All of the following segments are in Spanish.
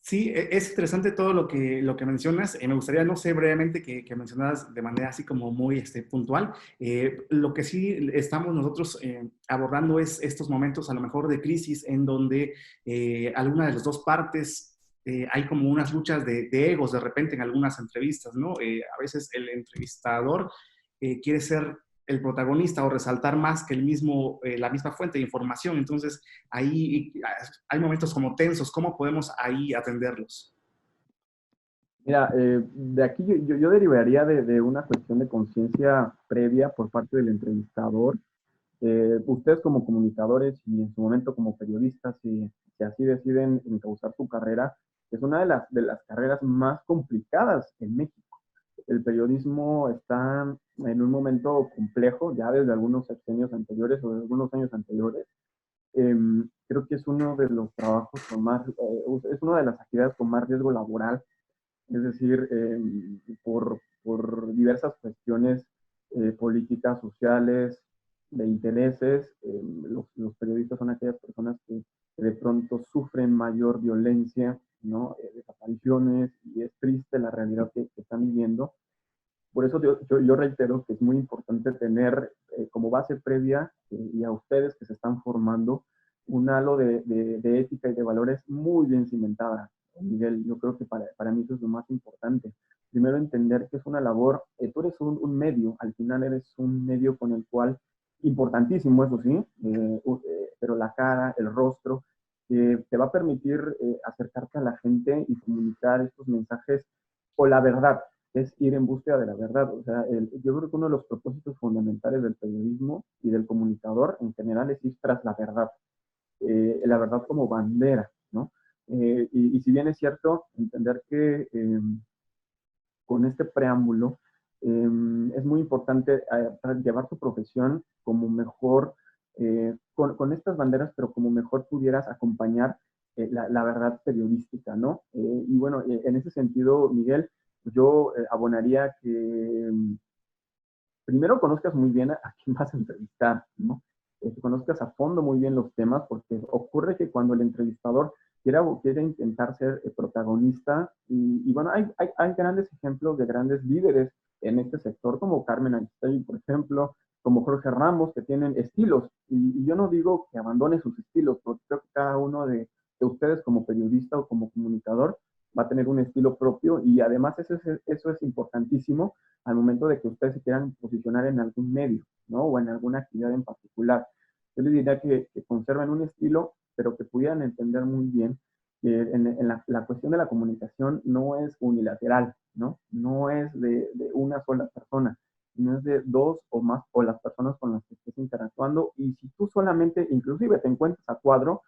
Sí, es interesante todo lo que mencionas. Me gustaría, no sé, brevemente que mencionaras de manera así como muy puntual. Lo que sí estamos nosotros abordando es estos momentos a lo mejor de crisis en donde alguna de las dos partes hay como unas luchas de egos de repente en algunas entrevistas, ¿no? A veces el entrevistador quiere ser el protagonista o resaltar más que la misma fuente de información. Entonces, ahí hay momentos como tensos. ¿Cómo podemos ahí atenderlos? Mira, de aquí yo derivaría de una cuestión de conciencia previa por parte del entrevistador. Ustedes como comunicadores y en su momento como periodistas, si así deciden encauzar su carrera, es una de las carreras más complicadas en México. El periodismo está en un momento complejo, ya desde algunos sexenios anteriores o de algunos años anteriores. Eh, Creo que es uno de los trabajos con más, es una de las actividades con más riesgo laboral, es decir, por diversas cuestiones políticas, sociales, de intereses, los periodistas son aquellas personas que de pronto sufren mayor violencia, ¿no? Desapariciones, y es triste la realidad que están viviendo. Por eso yo reitero que es muy importante tener como base previa y a ustedes que se están formando un halo de ética y de valores muy bien cimentada. Miguel, yo creo que para mí eso es lo más importante. Primero entender que es una labor, tú eres un medio, al final eres un medio con el cual, importantísimo eso sí, pero la cara, el rostro, te va a permitir acercarte a la gente y comunicar estos mensajes o la verdad, es ir en búsqueda de la verdad. O sea, yo creo que uno de los propósitos fundamentales del periodismo y del comunicador en general es ir tras la verdad como bandera, ¿no? Y si bien es cierto, entender que con este preámbulo es muy importante llevar tu profesión como mejor, con estas banderas, pero como mejor pudieras acompañar la verdad periodística, ¿no? Y bueno, en ese sentido, Miguel, yo abonaría que primero conozcas muy bien a quién vas a entrevistar, ¿no? Que conozcas a fondo muy bien los temas, porque ocurre que cuando el entrevistador quiere intentar ser protagonista, y bueno, hay grandes ejemplos de grandes líderes en este sector, como Carmen Aristegui, por ejemplo, como Jorge Ramos, que tienen estilos, y yo no digo que abandone sus estilos, porque creo que cada uno de ustedes como periodista o como comunicador va a tener un estilo propio, y además eso es importantísimo al momento de que ustedes se quieran posicionar en algún medio, ¿no? O en alguna actividad en particular. Yo les diría que conserven un estilo, pero que pudieran entender muy bien que en la cuestión de la comunicación no es unilateral, ¿no? No es de una sola persona, sino es de dos o más, o las personas con las que estés interactuando. Y si tú solamente, inclusive te encuentras a cuadro,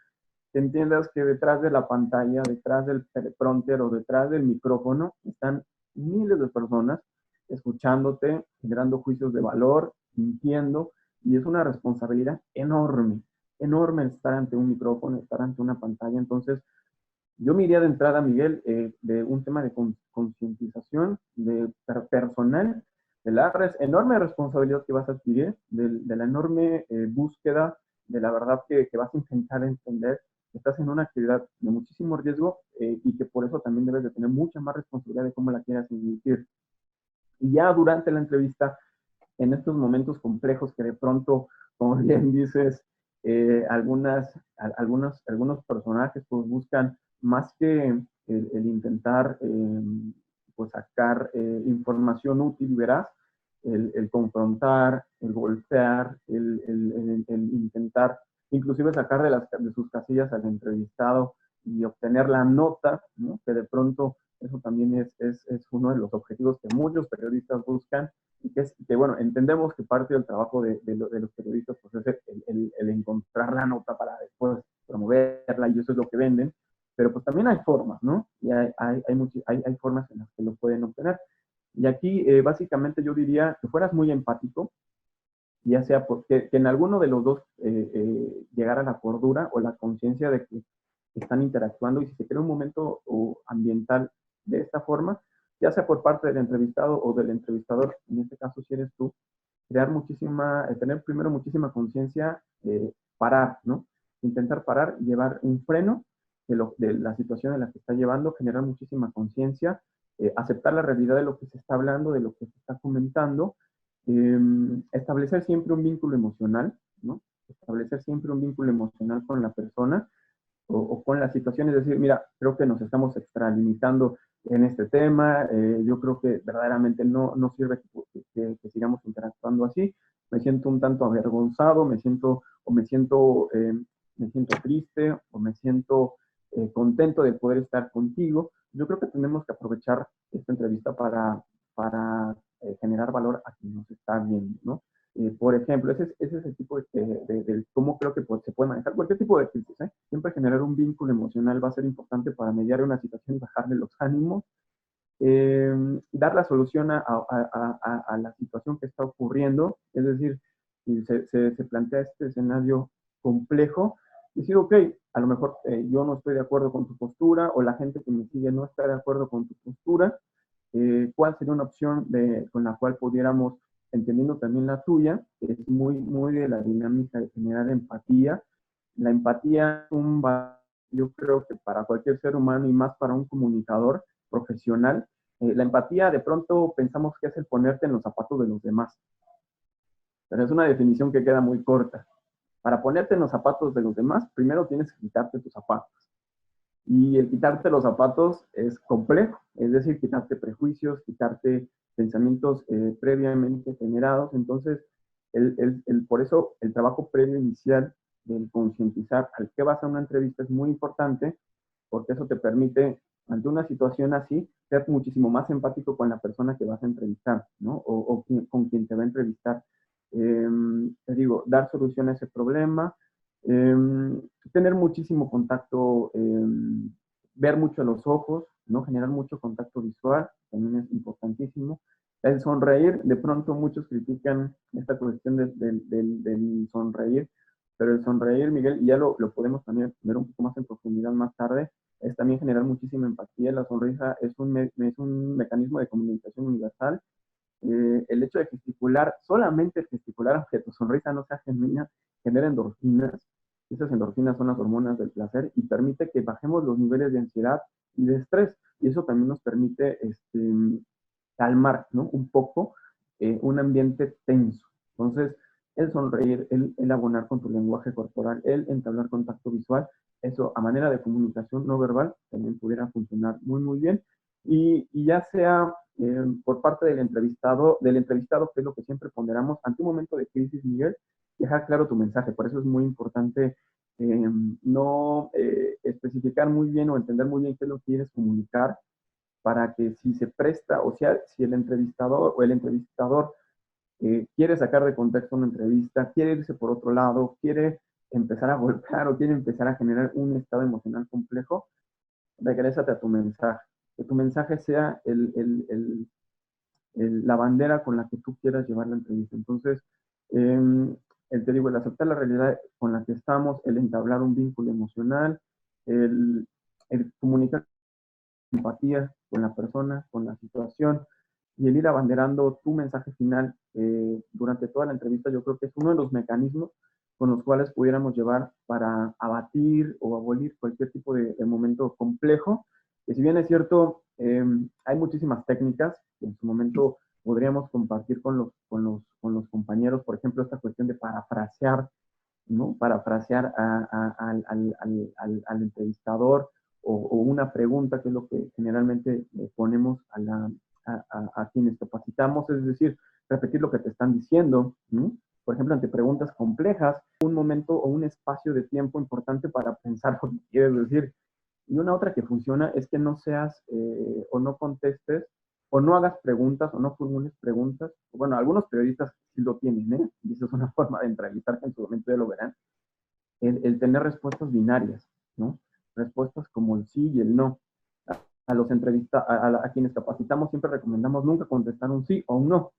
que entiendas que detrás de la pantalla, detrás del teleprompter o detrás del micrófono están miles de personas escuchándote, generando juicios de valor, mintiendo, y es una responsabilidad enorme, enorme estar ante un micrófono, estar ante una pantalla. Entonces, yo me iría de entrada, Miguel, de un tema de concientización de personal, de la enorme responsabilidad que vas a adquirir, de la enorme búsqueda de la verdad que vas a intentar entender. Estás en una actividad de muchísimo riesgo y que por eso también debes de tener mucha más responsabilidad de cómo la quieras dirigir. Y ya durante la entrevista, en estos momentos complejos que de pronto, como bien dices, algunos personajes pues buscan más que el intentar pues sacar información útil y veraz, el confrontar, el golpear, el intentar inclusive sacar de sus casillas al entrevistado y obtener la nota, ¿no? Que de pronto eso también es uno de los objetivos que muchos periodistas buscan, y que bueno, entendemos que parte del trabajo de los periodistas pues es el encontrar la nota para después promoverla, y eso es lo que venden, pero pues también hay formas, ¿no? Y hay formas en las que lo pueden obtener. Y aquí básicamente yo diría que fueras muy empático, ya sea porque que en alguno de los dos llegara la cordura o la conciencia de que están interactuando, y si se crea un momento ambiental de esta forma, ya sea por parte del entrevistado o del entrevistador, en este caso si eres tú, tener primero muchísima conciencia, parar, ¿no? Intentar parar, llevar un freno de la situación en la que está llevando, generar muchísima conciencia, aceptar la realidad de lo que se está hablando, de lo que se está comentando, establecer siempre un vínculo emocional, ¿no? Establecer siempre un vínculo emocional con la persona o con la situación, es decir, mira, creo que nos estamos extralimitando en este tema, yo creo que verdaderamente no sirve que sigamos interactuando así, me siento un tanto avergonzado, me siento triste, o me siento contento de poder estar contigo. Yo creo que tenemos que aprovechar esta entrevista para generar valor a quien nos está viendo, ¿no? Por ejemplo, ese es el tipo de cómo creo que se puede manejar cualquier tipo de crisis, ¿eh? Siempre generar un vínculo emocional va a ser importante para mediar una situación y bajarle los ánimos, dar la solución a la situación que está ocurriendo, es decir, si se plantea este escenario complejo, decir, ok, a lo mejor yo no estoy de acuerdo con tu postura o la gente que me sigue no está de acuerdo con tu postura, ¿cuál sería una opción con la cual pudiéramos, entendiendo también la tuya, que es muy de la dinámica de generar empatía? La empatía es yo creo que para cualquier ser humano y más para un comunicador profesional, la empatía de pronto pensamos que es el ponerte en los zapatos de los demás, pero es una definición que queda muy corta. Para ponerte en los zapatos de los demás, primero tienes que quitarte tus zapatos. Y el quitarte los zapatos es complejo, es decir, quitarte prejuicios, quitarte pensamientos previamente generados. Entonces, por eso el trabajo previo inicial del concientizar al que vas a una entrevista es muy importante, porque eso te permite, ante una situación así, ser muchísimo más empático con la persona que vas a entrevistar, ¿no? Con quien te va a entrevistar. Te digo, dar solución a ese problema, eh, tener muchísimo contacto, ver mucho a los ojos, ¿no? Generar mucho contacto visual, también es importantísimo. El sonreír, de pronto muchos critican esta cuestión del sonreír, pero el sonreír, Miguel, y ya lo podemos también ver un poco más en profundidad más tarde, es también generar muchísima empatía. La sonrisa es un mecanismo de comunicación universal. El hecho de gesticular, solamente gesticular, aunque tu sonrisa no sea genuina, genera endorfinas. Esas endorfinas son las hormonas del placer y permite que bajemos los niveles de ansiedad y de estrés. Y eso también nos permite calmar, ¿no? Un poco un ambiente tenso. Entonces, el sonreír, el abonar con tu lenguaje corporal, el entablar contacto visual, eso a manera de comunicación no verbal también pudiera funcionar muy bien. Y ya sea por parte del entrevistado, que es lo que siempre ponderamos, ante un momento de crisis, Miguel, dejar claro tu mensaje. Por eso es muy importante no especificar muy bien o entender muy bien qué es lo que quieres comunicar, para que si se presta, o sea, si el entrevistador quiere sacar de contexto una entrevista, quiere irse por otro lado, quiere empezar a golpear o quiere empezar a generar un estado emocional complejo, regrésate a tu mensaje. Que tu mensaje sea la bandera con la que tú quieras llevar la entrevista. Entonces, te digo, el aceptar la realidad con la que estamos, el entablar un vínculo emocional, el comunicar empatía con la persona, con la situación, y el ir abanderando tu mensaje final durante toda la entrevista, yo creo que es uno de los mecanismos con los cuales pudiéramos llevar para abatir o abolir cualquier tipo de momento complejo, que si bien es cierto, hay muchísimas técnicas que en su momento podríamos compartir con los compañeros, por ejemplo, esta cuestión de parafrasear, ¿no? Parafrasear al entrevistador, o una pregunta, que es lo que generalmente ponemos a quienes capacitamos, es decir, repetir lo que te están diciendo, ¿no? Por ejemplo, ante preguntas complejas, un momento o un espacio de tiempo importante para pensar lo que quieres decir. Y una otra que funciona es que no seas o no contestes o no hagas preguntas o no formules preguntas. Bueno, algunos periodistas sí lo tienen, ¿eh? Y eso es una forma de entrevistar que en su momento ya lo verán. El tener respuestas binarias, ¿no? Respuestas como el sí y el no. A los a quienes capacitamos siempre recomendamos nunca contestar un sí o un no,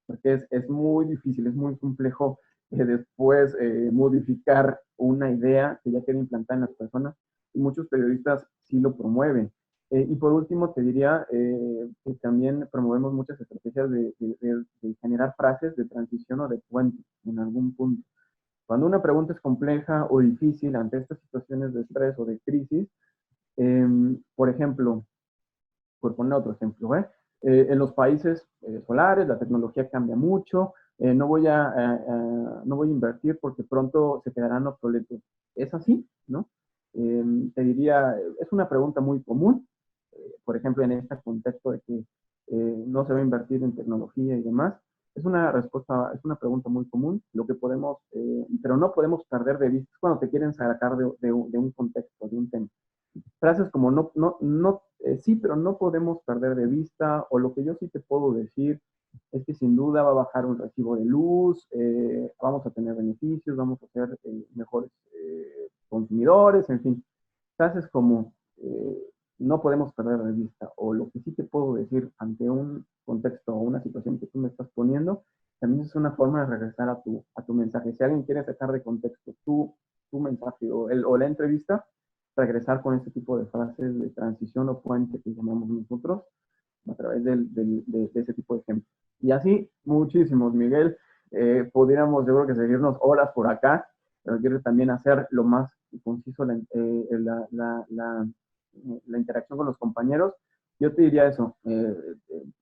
porque es muy difícil, es muy complejo después modificar una idea que ya queda implantada en las personas, y muchos periodistas sí lo promueven. Y por último, te diría que también promovemos muchas estrategias de generar frases de transición o de puente en algún punto. Cuando una pregunta es compleja o difícil ante estas situaciones de estrés o de crisis, por ejemplo, por poner otro ejemplo, en los países solares la tecnología cambia mucho, no voy a invertir porque pronto se quedarán obsoletos. ¿Es así? ¿No? Te diría, es una pregunta muy común, por ejemplo, en este contexto de que no se va a invertir en tecnología y demás. Es una respuesta, es una pregunta muy común, lo que podemos, pero no podemos perder de vista cuando te quieren sacar de un contexto, de un tema. Frases como sí, pero no podemos perder de vista, o lo que yo sí te puedo decir es que sin duda va a bajar un recibo de luz, vamos a tener beneficios, vamos a ser mejores consumidores, en fin. Frases como no podemos perder de vista, o lo que sí te puedo decir ante un contexto o una situación que tú me estás poniendo, también es una forma de regresar a tu mensaje. Si alguien quiere sacar de contexto tu mensaje o la entrevista, regresar con este tipo de frases de transición o puente que llamamos nosotros a través de ese tipo de ejemplos. Y así, muchísimos, Miguel. Pudiéramos, yo creo que seguirnos horas por acá, pero quiero también hacer lo más conciso la interacción con los compañeros. Yo te diría eso,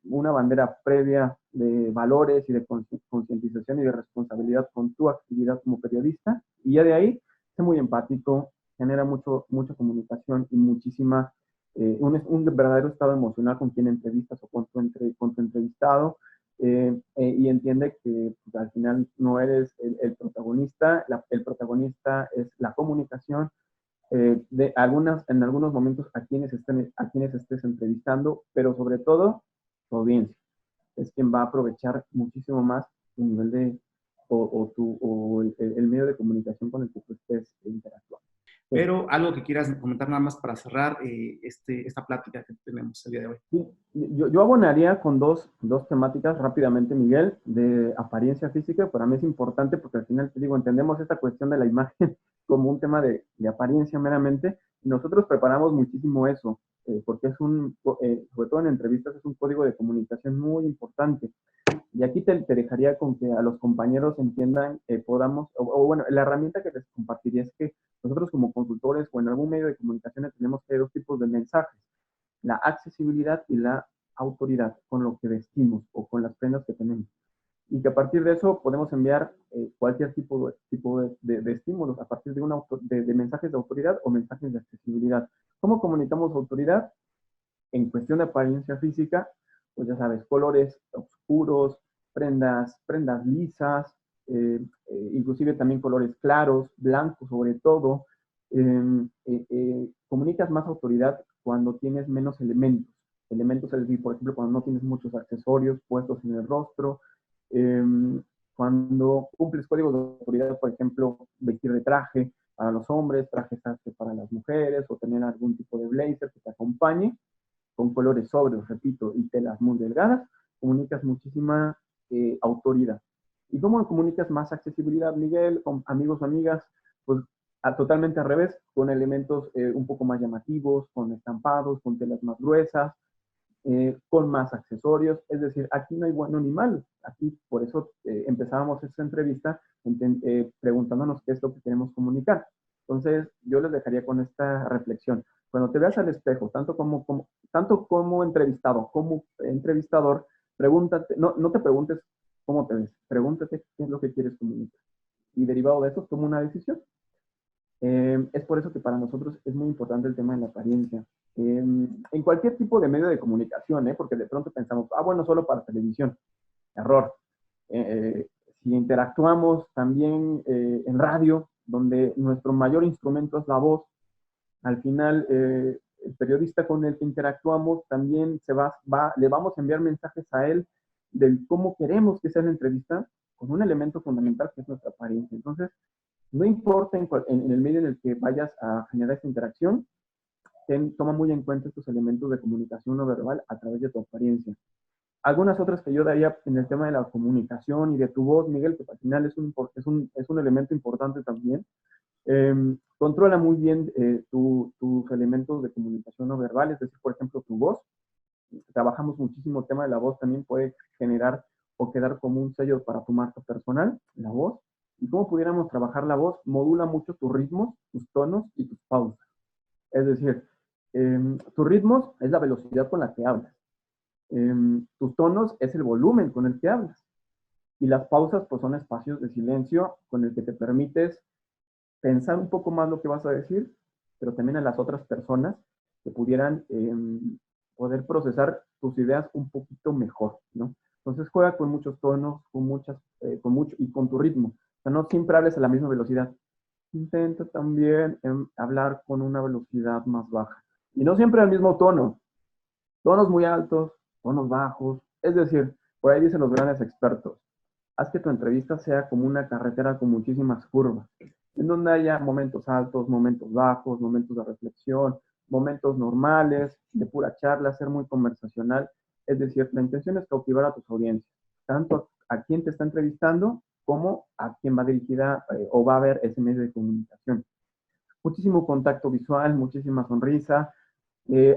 una bandera previa de valores y de concientización y de responsabilidad con tu actividad como periodista, y ya de ahí, sé muy empático, genera mucha comunicación y muchísima, un verdadero estado emocional con quien entrevistas o con tu entrevistado, y entiende que pues, al final no eres el protagonista, el protagonista es la comunicación, en algunos momentos a quienes estés entrevistando, pero sobre todo tu audiencia. Es quien va a aprovechar muchísimo más tu nivel o el medio de comunicación con el que tú estés interactuando. Sí. Pero algo que quieras comentar nada más para cerrar esta plática que tenemos el día de hoy. Sí, yo abonaría con dos temáticas rápidamente, Miguel, de apariencia física. Para mí es importante porque al final, te digo, entendemos esta cuestión de la imagen como un tema de apariencia meramente. Y nosotros preparamos muchísimo eso, porque sobre todo en entrevistas, es un código de comunicación muy importante. Y aquí te dejaría con que a los compañeros entiendan, bueno, la herramienta que les compartiría es que nosotros como consultores o en algún medio de comunicación tenemos que hay dos tipos de mensajes: la accesibilidad y la autoridad con lo que vestimos o con las prendas que tenemos. Y que a partir de eso podemos enviar cualquier tipo de estímulos a partir de mensajes de autoridad o mensajes de accesibilidad. ¿Cómo comunicamos autoridad? En cuestión de apariencia física, pues ya sabes, colores oscuros, prendas lisas, inclusive también colores claros, blancos sobre todo. Comunicas más autoridad cuando tienes menos elementos. Elementos, es decir, por ejemplo, cuando no tienes muchos accesorios puestos en el rostro, eh, cuando cumples códigos de autoridad, por ejemplo, vestir de traje para los hombres, trajes para las mujeres, o tener algún tipo de blazer que te acompañe, con colores sobrios, repito, y telas muy delgadas, comunicas muchísima autoridad. ¿Y cómo comunicas más accesibilidad, Miguel? Con amigos o amigas, pues totalmente al revés, con elementos un poco más llamativos, con estampados, con telas más gruesas, con más accesorios. Es decir, aquí no hay bueno ni malo. Aquí, por eso empezábamos esta entrevista preguntándonos qué es lo que queremos comunicar. Entonces, yo les dejaría con esta reflexión. Cuando te veas al espejo, tanto como entrevistado como entrevistador, pregúntate, no te preguntes cómo te ves, pregúntate qué es lo que quieres comunicar. Y derivado de eso, toma una decisión. Es por eso que para nosotros es muy importante el tema de la apariencia. En cualquier tipo de medio de comunicación, porque de pronto pensamos, bueno, solo para televisión. Error. Si interactuamos también en radio, donde nuestro mayor instrumento es la voz, al final el periodista con el que interactuamos también le vamos a enviar mensajes a él de cómo queremos que sea la entrevista, con un elemento fundamental que es nuestra apariencia. Entonces, no importa en el medio en el que vayas a generar esta interacción, toma muy en cuenta estos elementos de comunicación no verbal a través de tu apariencia. Algunas otras que yo daría en el tema de la comunicación y de tu voz, Miguel, que al final es un elemento importante también. Controla muy bien tus elementos de comunicación no verbal, es decir, por ejemplo, tu voz. Trabajamos muchísimo el tema de la voz, también puede generar o quedar como un sello para tu marca personal, la voz. ¿Y cómo pudiéramos trabajar la voz? Modula mucho tus ritmos, tus tonos y tus pausas. Es decir, tus ritmos es la velocidad con la que hablas. Tus tonos es el volumen con el que hablas. Y las pausas pues son espacios de silencio con el que te permites pensar un poco más lo que vas a decir, pero también a las otras personas que pudieran poder procesar tus ideas un poquito mejor, ¿no? Entonces juega con muchos tonos, con mucho y con tu ritmo. O sea, no siempre hables a la misma velocidad. Intenta también hablar con una velocidad más baja. Y no siempre al mismo tono. Tonos muy altos, tonos bajos. Es decir, por ahí dicen los grandes expertos, haz que tu entrevista sea como una carretera con muchísimas curvas, en donde haya momentos altos, momentos bajos, momentos de reflexión, momentos normales, de pura charla, ser muy conversacional. Es decir, la intención es cautivar a tus audiencias, tanto a quien te está entrevistando como a quien va dirigida o va a ver ese medio de comunicación. Muchísimo contacto visual, muchísima sonrisa,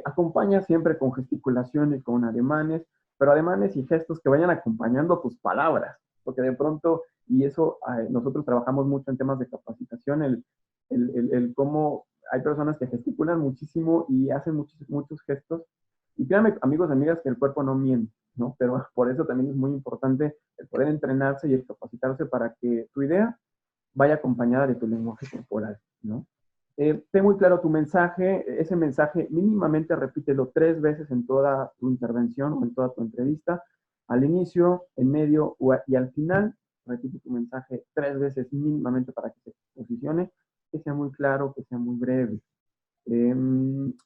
acompaña siempre con gesticulación y con ademanes, pero ademanes y gestos que vayan acompañando tus palabras, porque de pronto, y eso nosotros trabajamos mucho en temas de capacitación, el cómo hay personas que gesticulan muchísimo y hacen muchos gestos, y créanme, amigos y amigas, que el cuerpo no miente, ¿no? Pero por eso también es muy importante el poder entrenarse y el capacitarse para que tu idea vaya acompañada de tu lenguaje corporal, ¿no? Ten muy claro tu mensaje, ese mensaje mínimamente repítelo 3 veces en toda tu intervención o en toda tu entrevista, al inicio, en medio y al final, repite tu mensaje 3 veces mínimamente para que se posicione, que sea muy claro, que sea muy breve.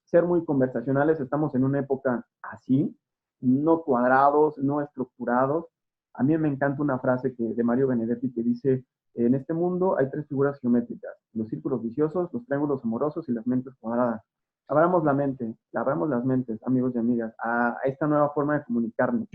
Ser muy conversacionales, estamos en una época así, no cuadrados, no estructurados. A mí me encanta una frase de Mario Benedetti que dice, en este mundo hay 3 figuras geométricas, los círculos viciosos, los triángulos amorosos y las mentes cuadradas. Abramos la mente, abramos las mentes, amigos y amigas, a esta nueva forma de comunicarnos.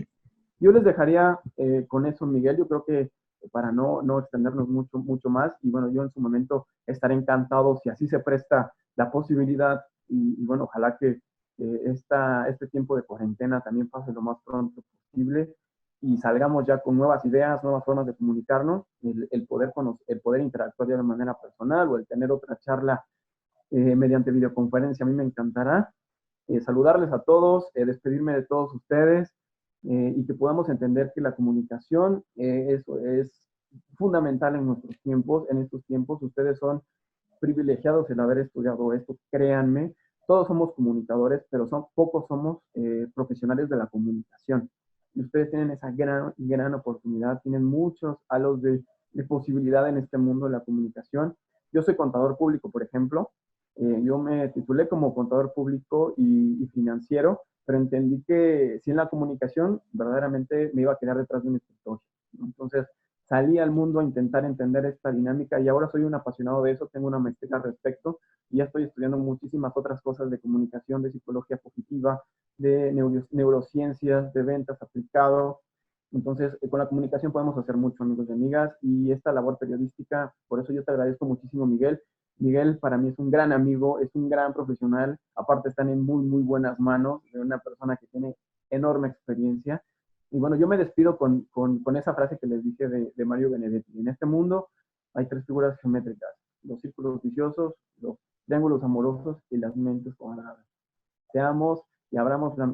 Yo les dejaría con eso, Miguel. Yo creo que para no extendernos mucho más, y bueno, yo en su momento estaré encantado si así se presta la posibilidad, y bueno, ojalá que este tiempo de cuarentena también pase lo más pronto posible y salgamos ya con nuevas ideas, nuevas formas de comunicarnos, el poder interactuar ya de manera personal o el tener otra charla mediante videoconferencia, a mí me encantará. Saludarles a todos, despedirme de todos ustedes y que podamos entender que la comunicación eso es fundamental en nuestros tiempos. En estos tiempos ustedes son privilegiados el haber estudiado esto, créanme. Todos somos comunicadores, pero pocos somos profesionales de la comunicación. Y ustedes tienen esa gran oportunidad, tienen muchos halos de posibilidad en este mundo de la comunicación. Yo soy contador público, por ejemplo. Yo me titulé como contador público y financiero, pero entendí que si en la comunicación verdaderamente me iba a quedar detrás de un escritorio, ¿no? Entonces salí al mundo a intentar entender esta dinámica y ahora soy un apasionado de eso, tengo una maestría al respecto y ya estoy estudiando muchísimas otras cosas de comunicación, de psicología positiva, de neurociencias, de ventas aplicado. Entonces, con la comunicación podemos hacer mucho, amigos y amigas, y esta labor periodística, por eso yo te agradezco muchísimo, Miguel. Miguel para mí es un gran amigo, es un gran profesional, aparte están en muy buenas manos de una persona que tiene enorme experiencia. Y bueno, yo me despido con esa frase que les dije de Mario Benedetti. En este mundo hay 3 figuras geométricas, los círculos viciosos, los triángulos amorosos y las mentes cuadradas. Seamos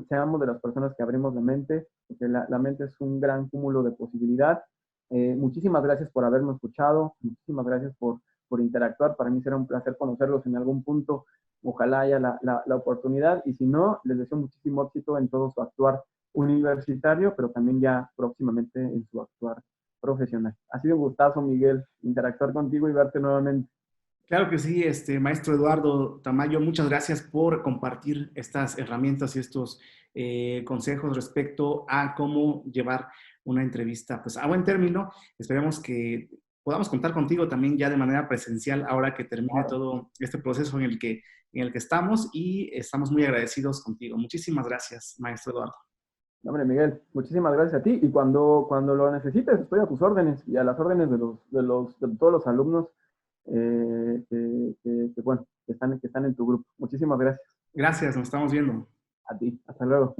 seamos de las personas que abrimos la mente, porque la mente es un gran cúmulo de posibilidad. Muchísimas gracias por haberme escuchado, muchísimas gracias por interactuar. Para mí será un placer conocerlos en algún punto. Ojalá haya la oportunidad y si no, les deseo muchísimo éxito en todo su actuar universitario, pero también ya próximamente en su actuar profesional. Ha sido un gustazo, Miguel, interactuar contigo y verte nuevamente. Claro que sí, maestro Eduardo Tamayo, muchas gracias por compartir estas herramientas y estos consejos respecto a cómo llevar una entrevista pues, a buen término. Esperemos que podamos contar contigo también ya de manera presencial ahora que termine Claro. todo este proceso en el que estamos y estamos muy agradecidos contigo. Muchísimas gracias, maestro Eduardo. Hombre, Miguel, muchísimas gracias a ti y cuando lo necesites estoy a tus órdenes y a las órdenes de todos los alumnos bueno, que están en tu grupo. Muchísimas gracias. Gracias, nos estamos viendo. A ti. Hasta luego.